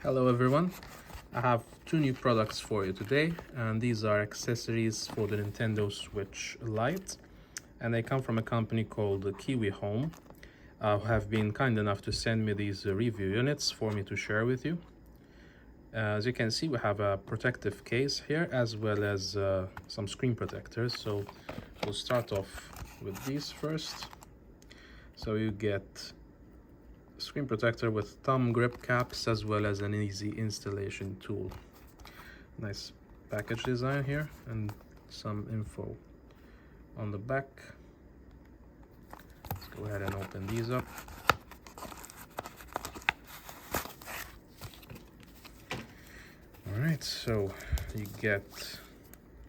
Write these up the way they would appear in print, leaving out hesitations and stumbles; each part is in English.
Hello everyone, I have two new products for you today, and these are accessories for the Nintendo Switch Lite, and they come from a company called Kiwihome, who have been kind enough to send me these review units for me to share with you. As you can see, we have a protective case here as well as some screen protectors, so we'll start off with these first. So you get screen protector with thumb grip caps as well as an easy installation tool. Nice package design here and some info on the back. Let's go ahead and open these up. Alright, so you get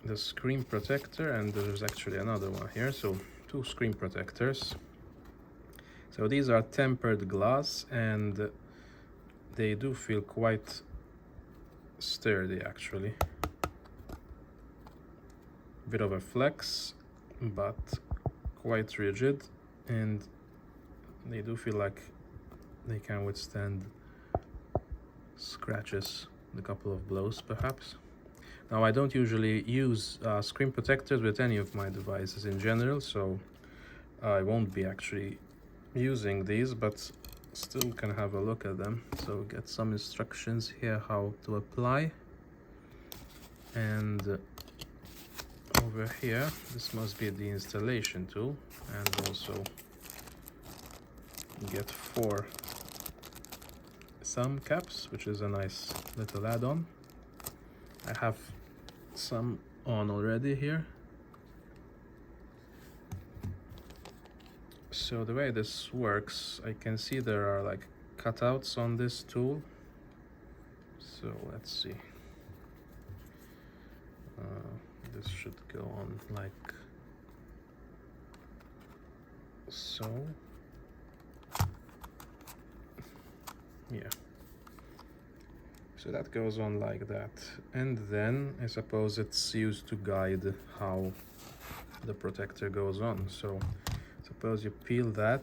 the screen protector, and there's actually another one here, so two screen protectors. So these are tempered glass and they do feel quite sturdy actually. Bit of a flex, but quite rigid, and they do feel like they can withstand scratches, a couple of blows perhaps. Now I don't usually use screen protectors with any of my devices in general, so I won't be actually using these, but still can have a look at them. So get some instructions here how to apply, and over here this must be the installation tool, and also get 4 thumb caps, which is a nice little add-on. I have some on already here. So the way this works, I can see there are like cutouts on this tool. So let's see. This should go on like so. Yeah. So that goes on like that. And then I suppose it's used to guide how the protector goes on. So suppose you peel that,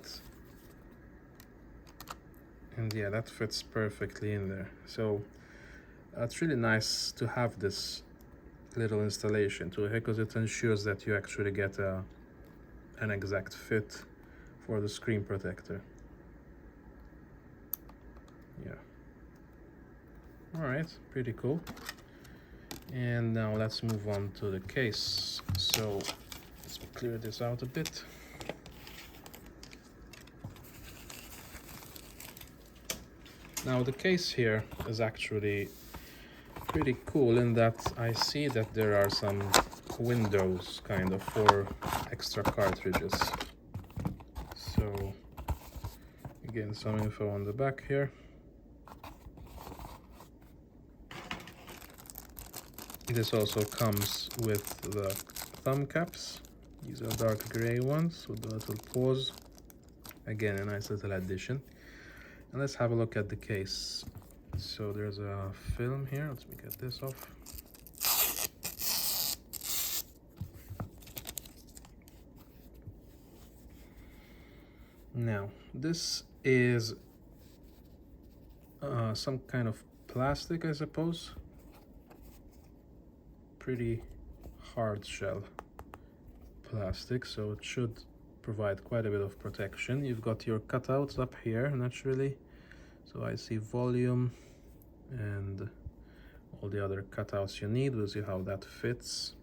and yeah, that fits perfectly in there. So it's really nice to have this little installation tool here, because it ensures that you actually get an exact fit for the screen protector. Yeah. All right, pretty cool. And now let's move on to the case. So let's clear this out a bit. Now the case here is actually pretty cool in that I see that there are some windows kind of for extra cartridges. So again, some info on the back here. This also comes with the thumb caps. These are dark gray ones with the little paws. Again, a nice little addition. And let's have a look at the case. So there's a film here. Let me get this off. Now, this is some kind of plastic, I suppose. Pretty hard shell plastic, so it should provide quite a bit of protection. You've got your cutouts up here naturally, so I see volume and all the other cutouts you need. We'll see how that fits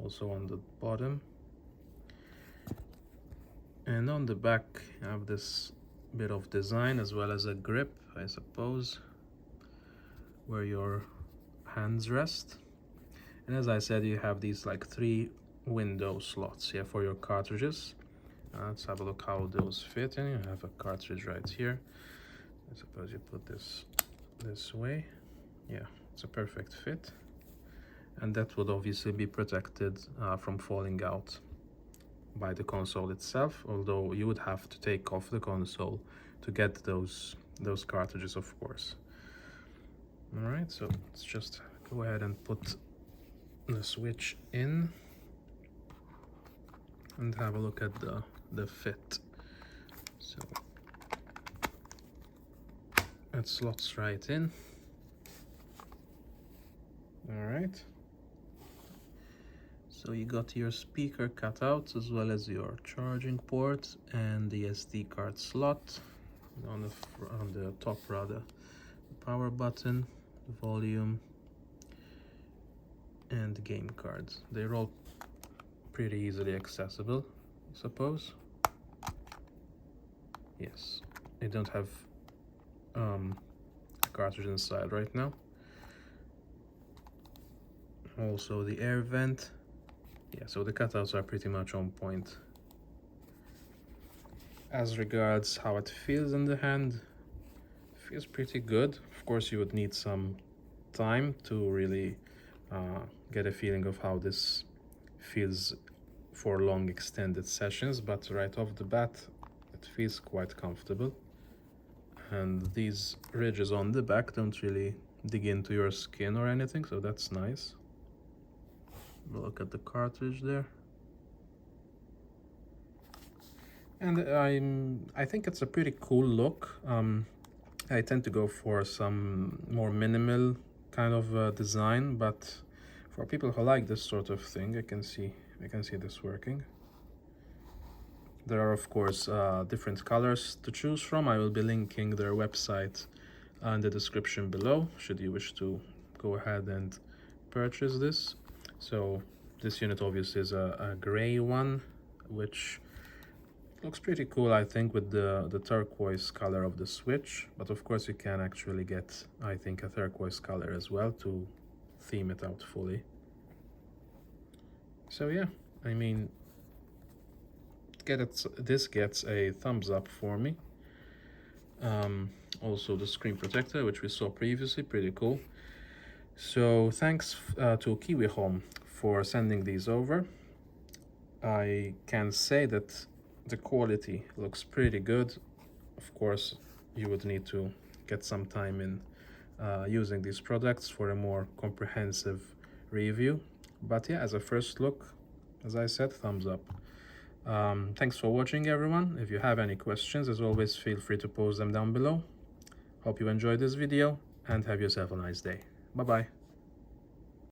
also on the bottom. And on the back you have this bit of design as well as a grip, I suppose, where your hands rest. And as I said, you have these like 3 window slots here for your cartridges. Let's have a look how those fit in. You have a cartridge right here. I suppose you put this way. Yeah, it's a perfect fit. And that would obviously be protected from falling out by the console itself, although you would have to take off the console to get those cartridges, of course. All right, so let's just go ahead and put the switch in and have a look at the fit. So it slots right in. All right. So you got your speaker cutouts as well as your charging port and the SD card slot. On the top rather, the power button, the volume, and the game cards. They're all pretty easily accessible, I suppose. Yes, they don't have a cartridge inside right now. Also the air vent. Yeah, so the cutouts are pretty much on point. As regards how it feels in the hand, it feels pretty good. Of course, you would need some time to really get a feeling of how this feels for long extended sessions, but right off the bat it feels quite comfortable, and these ridges on the back don't really dig into your skin or anything, so that's nice. Look at the cartridge there, and I think it's a pretty cool look. I tend to go for some more minimal kind of design, but for people who like this sort of thing, I can see this working. There are of course different colors to choose from. I will be linking their website in the description below should you wish to go ahead and purchase this. So this unit obviously is a gray one, which looks pretty cool, I think, with the turquoise color of the switch, but of course you can actually get, I think, a turquoise color as well to theme it out fully. So yeah, I mean, this gets a thumbs up for me. Also the screen protector, which we saw previously, pretty cool. So thanks to Kiwihome for sending these over. I can say that the quality looks pretty good. Of course, you would need to get some time in using these products for a more comprehensive review. But yeah, as a first look, as I said, thumbs up. Thanks for watching, everyone. If you have any questions, as always, feel free to post them down below. Hope you enjoyed this video and have yourself a nice day. Bye bye.